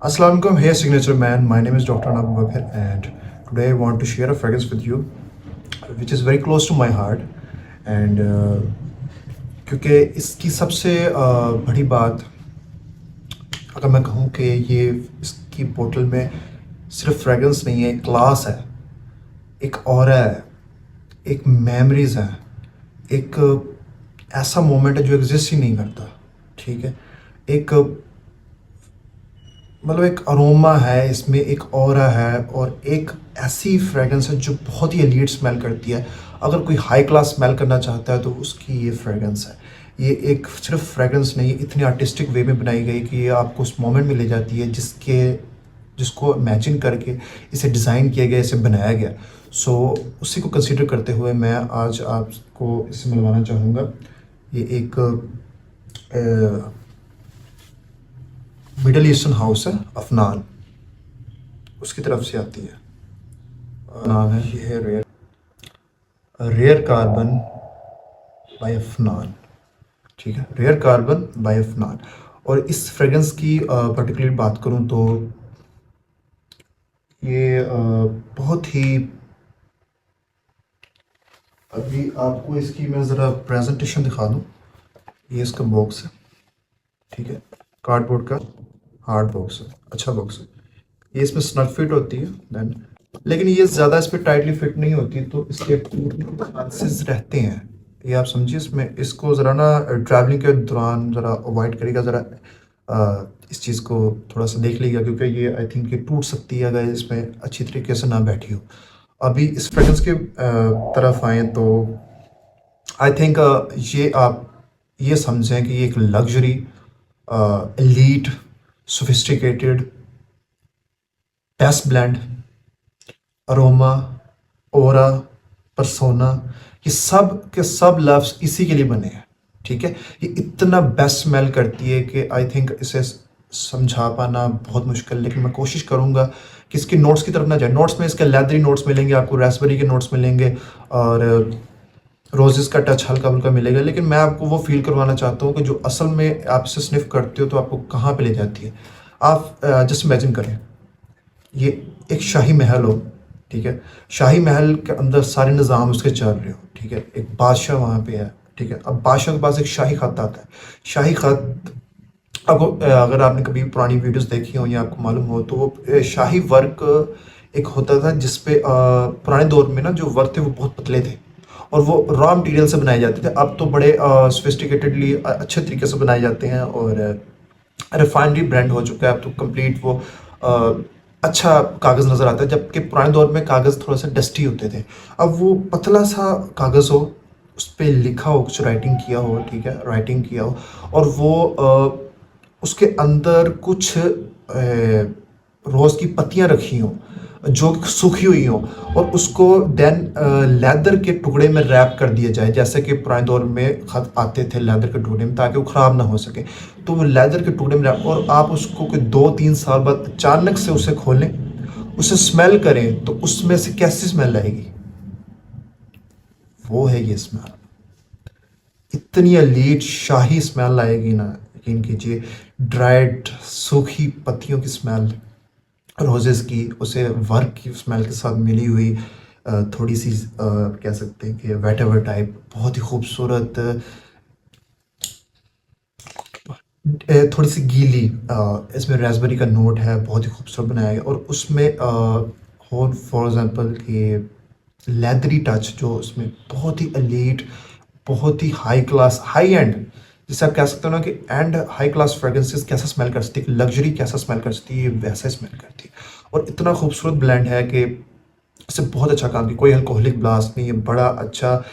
Assalamu alaikum, hey signature man. My name is Dr. Abu Bakr, and today I want to share a fragrance with you, which is very close to my heart. And क्योंकि इसकी सबसे बड़ी बात अगर मैं कहूँ कि ये इसकी बोतल में सिर्फ फ्रेगरेंस नहीं है, एक क्लास है, एक ऑरा है, एक मेमोरीज है, एक ऐसा मोमेंट है जो एग्जिस्ट ही नहीं करता। ठीक है, एक मतलब एक अरोमा है इसमें, एक ऑरा है, और एक ऐसी फ्रेगरेंस है जो बहुत ही एलीट स्मेल करती है। अगर कोई हाई क्लास स्मेल करना चाहता है तो उसकी ये फ्रेगरेंस है। ये एक सिर्फ फ्रेगरेंस नहीं, इतनी आर्टिस्टिक वे में बनाई गई कि ये आपको उस मोमेंट में ले जाती है जिसको इमेजिन करके इसे डिज़ाइन किया गया, इसे बनाया गया। सो उसी को कंसीडर करते हुए मैं आज आपको इसे मिलवाना चाहूँगा। ये एक मिडल ईस्टर्न हाउस है, अफनान, उसकी तरफ से आती है। नाम है, ये है रेयर कार्बन बाय अफनान। ठीक है, रेयर कार्बन बाय अफनान। और इस फ्रेगरेंस की पर्टिकुलर बात करूं तो ये बहुत ही, अभी आपको इसकी मैं ज़रा प्रेजेंटेशन दिखा दूं। ये इसका बॉक्स है, ठीक है, कार्डबोर्ड का हार्ड बॉक्स है, अच्छा बॉक्स है। ये इसमें स्नग फिट होती है देन, लेकिन ये ज़्यादा इस पर टाइटली फिट नहीं होती, तो इसके टूटने के चांसेस रहते हैं। ये आप समझिए, इसमें इसको ज़रा ना ट्रैवलिंग के दौरान ज़रा अवॉइड करेगा, ज़रा इस चीज़ को थोड़ा सा देख लीजिएगा, क्योंकि ये आई थिंक ये टूट सकती है अगर इसमें अच्छी तरीके से ना बैठी हो। अभी इस फ्रेगरेंस के तरफ आएँ तो आई थिंक ये आप ये समझें कि ये एक luxury, elite, sophisticated, best blend, aroma, aura, persona, ये सब के सब लफ्ज़ इसी के लिए बने हैं। ठीक है, ये इतना बेस्ट स्मेल करती है कि आई थिंक इसे समझा पाना बहुत मुश्किल, लेकिन मैं कोशिश करूँगा कि इसके नोट्स की तरफ ना जाए। नोट्स में इसके लेदरी नोट्स मिलेंगे, आपको रास्पबेरी के नोट्स मिलेंगे, और रोजेस का टच हल्का हल्का मिलेगा, लेकिन मैं आपको वो फील करवाना चाहता हूँ कि जो असल में आप इसे स्निफ करते हो तो आपको कहाँ पे ले जाती है। आप जस्ट इमेजिन करें, ये एक शाही महल हो, ठीक है, शाही महल के अंदर सारे निज़ाम उसके चल रहे हो, ठीक है, एक बादशाह वहाँ पे है, ठीक है। अब बादशाह के पास एक शाही खत आता है। शाही खत, अब अगर आपने कभी पुरानी वीडियोस देखी हो या आपको मालूम हो तो वो शाही वर्क एक होता था, जिसपे पुराने दौर में ना जो वर्क थे वो बहुत पतले थे और वो रॉ मटेरियल से बनाए जाते थे। अब तो बड़े सोफिस्टिकेटेडली अच्छे तरीके से बनाए जाते हैं और रिफाइनरी ब्रांड हो चुका है अब तो कंप्लीट। वो अच्छा कागज़ नज़र आता है, जबकि पुराने दौर में कागज़ थोड़ा सा डस्टी होते थे। अब वो पतला सा कागज़ हो, उस पर लिखा हो, कुछ राइटिंग किया हो, ठीक है, राइटिंग किया हो, और वो उसके अंदर कुछ रोज़ की पत्तियां रखी हों जो सूखी हुई हों, और उसको देन लेदर के टुकड़े में रैप कर दिया जाए, जैसे कि पुराने दौर में खत आते थे लेदर के टुकड़े में ताकि वो ख़राब ना हो सके। तो वो लेदर के टुकड़े में रैप, और आप उसको कोई 2-3 साल बाद अचानक से उसे खोलें, उसे स्मेल करें, तो उसमें से कैसी स्मेल आएगी? वो है ये स्मेल। इतनी एलीट शाही स्मेल आएगी ना, यकीन कीजिए। ड्राइड सूखी पत्तियों की स्मेल, रोजेस की, उसे वर्क की स्मेल के साथ मिली हुई थोड़ी सी कह सकते हैं कि वेटेवर टाइप, बहुत ही खूबसूरत, थोड़ी सी गीली, इसमें रास्पबेरी का नोट है, बहुत ही खूबसूरत बनाया गया। और उसमें और फॉर एग्जांपल ये लेदरी टच जो उसमें बहुत ही एलीट, बहुत ही हाई क्लास, हाई एंड, जिसे आप कह सकते हो ना कि एंड हाई क्लास फ्रेग्रेंसेस कैसा स्मेल कर सकती है, लग्जरी कैसा स्मेल कर सकती है, वैसा स्मेल करती है। और इतना खूबसूरत ब्लेंड है कि इससे बहुत अच्छा काम किया, कोई अल्कोहलिक ब्लास्ट नहीं है, बड़ा अच्छा।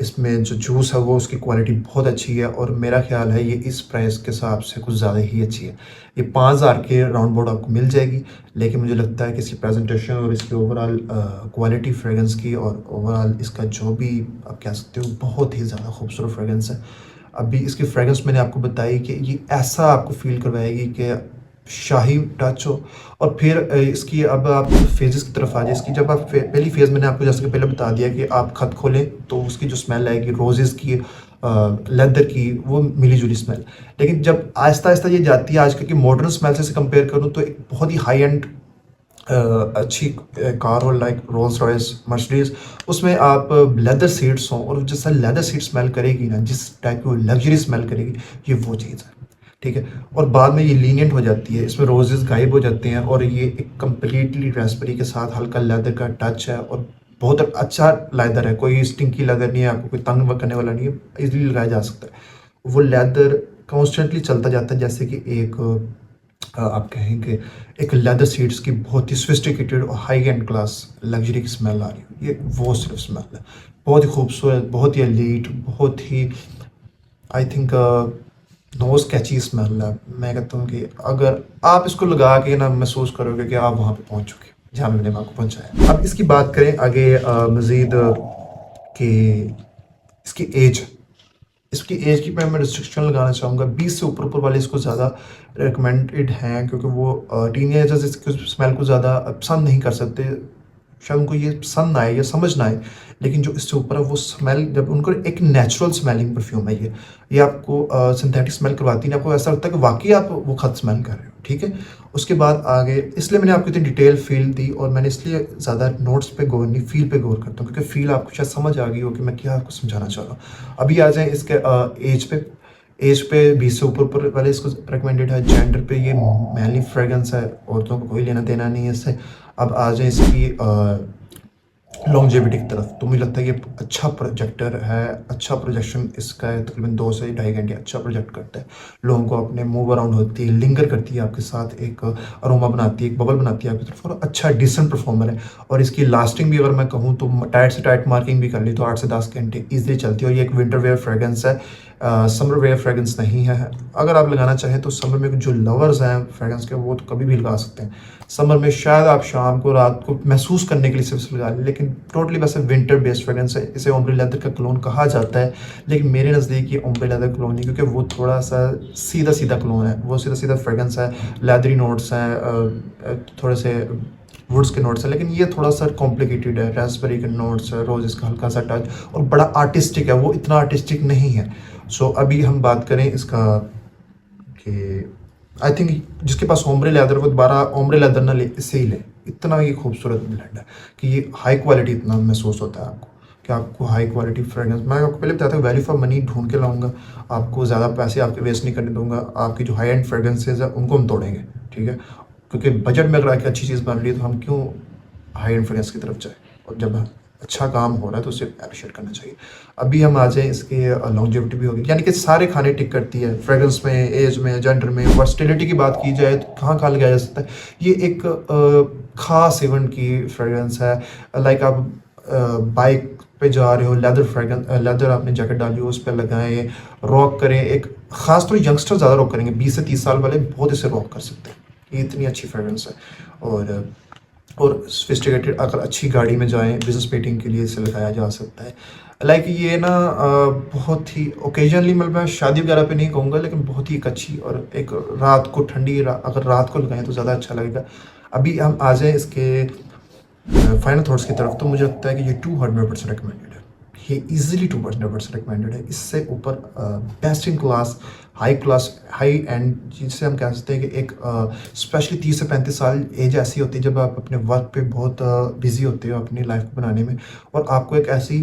इसमें जो जूस है वो उसकी क्वालिटी बहुत अच्छी है, और मेरा ख्याल है ये इस प्राइस के हिसाब से कुछ ज़्यादा ही अच्छी है। ये 5,000 के राउंड बोर्ड आपको मिल जाएगी, लेकिन मुझे लगता है कि इसकी प्रेजेंटेशन और इसकी ओवरऑल क्वालिटी फ्रेगरेंस की, और ओवरऑल इसका जो भी आप कह सकते हो, बहुत ही ज़्यादा खूबसूरत फ्रेगरेंस है। अभी इसकी फ्रेगरेंस मैंने आपको बताई कि ये ऐसा आपको फील करवाएगी कि शाही टच हो। और फिर इसकी अब आप फेजेस की तरफ आ जाए इसकी। जब आप पहली फेज़ मैंने आपको जैसे कि पहले बता दिया कि आप खत खोलें तो उसकी जो स्मेल आएगी रोज़ेज़ की, लेदर की वो मिली जुली स्मेल। लेकिन जब आहिस्ता आहिस्ता ये जाती है आजकल की मॉडर्न स्मेल से कंपेयर करूँ तो एक बहुत ही हाई एंड अच्छी कार हो लाइक रोल्स रॉयस मर्सिडीज, उसमें आप लेदर सीट्स हों और जैसा लेदर सीट स्मेल करेगी ना, जिस टाइप की वो लग्जरी स्मेल करेगी, ये वो चीज़ है। ठीक है। और बाद में ये लीनियंट हो जाती है, इसमें रोजेस गायब हो जाते हैं और ये एक कम्प्लीटली रेस्परी के साथ हल्का लेदर का टच है और बहुत अच्छा लेदर है, कोई स्टिंकी लेदर नहीं है, आपको कोई तंग करने वाला नहीं है, इजीली लगाया जा सकता है। वो लेदर कॉन्स्टेंटली चलता जाता है, जैसे कि एक आप कहेंगे एक लेदर सीट्स की बहुत ही सोफिस्टिकेटेड और हाई एंड क्लास लग्जरी की स्मेल आ रही है, ये वो सिर्फ स्मेल है। बहुत ही खूबसूरत, बहुत ही एलीट, बहुत ही I think nose catchy smell है। मैं कहता हूँ कि अगर आप इसको लगा के ना महसूस करोगे कि आप वहाँ पे पहुँच चुके हैं जहाँ मैंने आपको पहुँचाया। अब इसकी बात करें आगे मज़ीद कि इसकी एज, इसकी एज की मैं रिस्ट्रिक्शन लगाना चाहूँगा। 20 से ऊपर ऊपर वाले इसको ज़्यादा रिकमेंडेड हैं, क्योंकि वो टीनेजर्स इसके स्मेल को ज़्यादा पसंद नहीं कर सकते, शायद उनको ये पसंद ना आए या समझ ना आए। लेकिन जो इससे ऊपर है वो स्मेल, जब उनको एक नेचुरल स्मेलिंग परफ्यूम है ये आपको सिंथेटिक स्मेल करवाती नहीं, आपको ऐसा लगता है कि वाकई आप वो खत स्मेल कर रहे हो। ठीक है। उसके बाद आगे, इसलिए मैंने आपको इतनी डिटेल फील दी और मैंने इसलिए ज़्यादा नोट्स पे गौर नहीं, फील पे गौर करता हूँ, क्योंकि फील आपको शायद समझ आ गई हो कि मैं क्या आपको समझाना चाह रहा हूँ। अभी आ जाए इसके एज पे। एज पे 20 से ऊपर ऊपर वाले इसको रिकमेंडेड है। जेंडर पे ये मैनली फ्रेगरेंस है, औरतों को कोई लेना देना नहीं है इससे। अब आ जाए इसकी लॉन्जेविटी की तरफ, तो मुझे लगता है ये अच्छा प्रोजेक्टर है, अच्छा प्रोजेक्शन इसका है, तकरीबन 2 से ढाई घंटे अच्छा प्रोजेक्ट करता है। लोगों को अपने मूव अराउंड होती है, लिंगर करती है आपके साथ, एक अरोमा बनाती है, एक बबल बनाती है आपकी तरफ, और अच्छा डिसेंट परफॉर्मर है। और इसकी लास्टिंग भी अगर मैं कहूँ तो टाइट से टाइट मार्किंग भी कर ली तो 8 से 10 घंटे ईजिली चलती है। और ये एक विंटर वेयर फ्रेगरेंस है, समर वेयर फ्रेगरेंस नहीं है। अगर आप लगाना चाहें तो समर में जो लवर्स हैं फ्रेगरेंस के, वो तो कभी भी लगा सकते हैं। समर में शायद आप शाम को रात को महसूस करने के लिए सिर्फ लगा लें, लेकिन टोटली वैसे विंटर बेस्ड फ्रेगरेंस है। इसे ओम्ब्रे लेदर का क्लोन कहा जाता है, लेकिन मेरे नज़दीक ये ओम्ब्रे लेदर क्लोन नहीं, क्योंकि वो थोड़ा सा सीधा सीधा क्लोन है, वो सीधा सीधा फ्रेगरेंस है, लेदरी नोट्स हैं, थोड़े से वुड्स के नोट्स हैं, लेकिन ये थोड़ा सा कॉम्प्लिकेटेड है, रास्पबेरी के नोट्स है, रोज इसका हल्का सा टच, और बड़ा आर्टिस्टिक है, वो इतना आर्टिस्टिक नहीं है। सो अभी हम बात करें इसका कि आई थिंक जिसके पास ओम्ब्रे लेदर वो दोबारा ओम्ब्रे लेदर ना ले, इससे ही ले। इतना ये खूबसूरत ब्लेंड है कि ये हाई क्वालिटी इतना महसूस होता है आपको, कि आपको हाई क्वालिटी फ्रेगरेंस, मैं आपको पहले बताया था वैल्यू फॉर मनी ढूंढ के लाऊंगा, आपको ज़्यादा पैसे आपके वेस्ट नहीं करने दूंगा, आपकी जो हाई एंड फ्रेगरेंसेज है उनको हम तोड़ेंगे। ठीक है। क्योंकि बजट में अगर आके अच्छी चीज़ बन रही है तो हम क्यों हाई एंड फ्रेगरेंस की तरफ जाए, और जब अच्छा काम हो रहा है तो उसे अप्रिशिएट करना चाहिए। अभी हम आ जाए इसके लॉन्जेविटी भी होगी, यानी कि सारे खाने टिक करती है, फ्रेगरेंस में, एज में, जेंडर में। वर्सटिलिटी की बात की जाए तो कहाँ कहाँ लगाया जा सकता है, ये एक खास इवेंट की फ्रेगरेंस है। लाइक आप बाइक पे जा रहे हो, लेदर फ्रेगरेंस, लेदर आपने जैकेट डाली हो, उस पर लगाएं, रॉक करें। एक खास तौर यंगस्टर ज़्यादा रॉक करेंगे, 20 से 30 साल वाले बहुत इसे रॉक कर सकते हैं, ये इतनी अच्छी फ्रेगरेंस है। और सोफिस्टिकेटेड, अगर अच्छी गाड़ी में जाएं, बिजनेस मीटिंग के लिए इसे लगाया जा सकता है। लाइक ये ना बहुत ही ओकेजनली, मतलब मैं शादी वगैरह पे नहीं कहूँगा, लेकिन बहुत ही एक अच्छी, और एक रात को ठंडी अगर रात को लगाएं तो ज़्यादा अच्छा लगेगा। अभी हम आ जाएँ इसके फाइनल थॉट्स की तरफ, तो मुझे लगता है कि ये 200% रिकमेंडेड है, ये इजीली 200% रिकमेंडेड है। इससे ऊपर best in class, high class, high and, जिसे हम कह सकते हैं कि एक स्पेशली 30 से 35 साल एज ऐसी होती है जब आप अपने वर्क पे बहुत बिजी होते हो अपनी लाइफ को बनाने में, और आपको एक ऐसी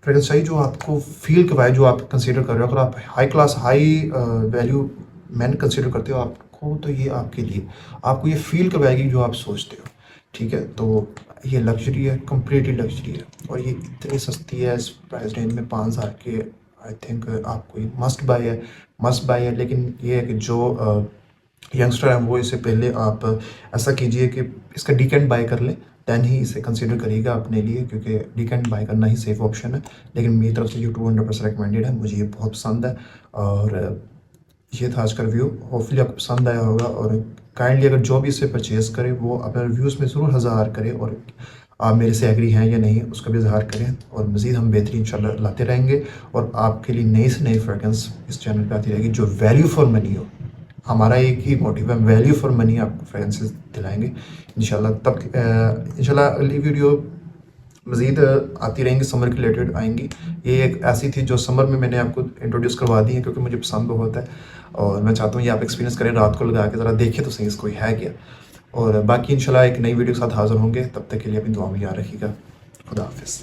फ्रेगरेंस चाहिए जो आपको फील करवाए, जो आप कंसीडर कर रहे हो। अगर आप high class, high value man consider करते हो आपको, तो ये आपके लिए, आपको ये फील करवाएगी जो आप सोचते हो। ठीक है। तो ये लग्जरी है, कम्प्लीटली लग्जरी है, और ये इतनी सस्ती है, इस प्राइस रेंज में 5,000 के। आई थिंक आपको ये मस्ट बाय है, मस्ट बाय है। लेकिन ये है कि जो यंगस्टर हैं वो इसे पहले आप ऐसा कीजिए कि इसका डीकेंड बाय कर लें, दैन ही इसे कंसिडर करिएगा अपने लिए, क्योंकि डीकेंड बाय करना ही सेफ ऑप्शन है। लेकिन मेरी तरफ से ये 200% रिकमेंडेड है, मुझे ये बहुत पसंद है। और ये था आज का रिव्यू, होपफुली आपको पसंद आया होगा। और काइंडली अगर जो भी इसे परचेज़ करे वो अपने रिव्यूज़ में ज़रूर इज़हार करें, और आप मेरे से एग्री हैं या नहीं उसका भी इज़हार करें। और मज़ीद हम बेहतरीन इंशाल्लाह लाते रहेंगे, और आपके लिए नई से नई फ्रेगरेंस इस चैनल पे आती रहेगी जो वैल्यू फॉर मनी हो। हमारा एक ही मोटिव है, वैल्यू फॉर मनी आपको फ्रेगरेंसेस दिलाएंगे इंशाल्लाह। तब इंशाल्लाह अगली वीडियो मज़ीद आती रहेंगी, समर के रिलेटेड आएंगी। ये एक ऐसी थी जो समर में मैंने आपको इंट्रोड्यूस करवा दी है क्योंकि मुझे पसंद बहुत है और मैं चाहता हूँ ये आप एक्सपीरियंस करें, रात को लगा के ज़रा देखें तो सही इसको है क्या। और बाकी इंशाल्लाह एक नई वीडियो के साथ हाज़िर होंगे, तब तक के लिए अपनी दुआ में याद रखिएगा। खुदा हाफिज़।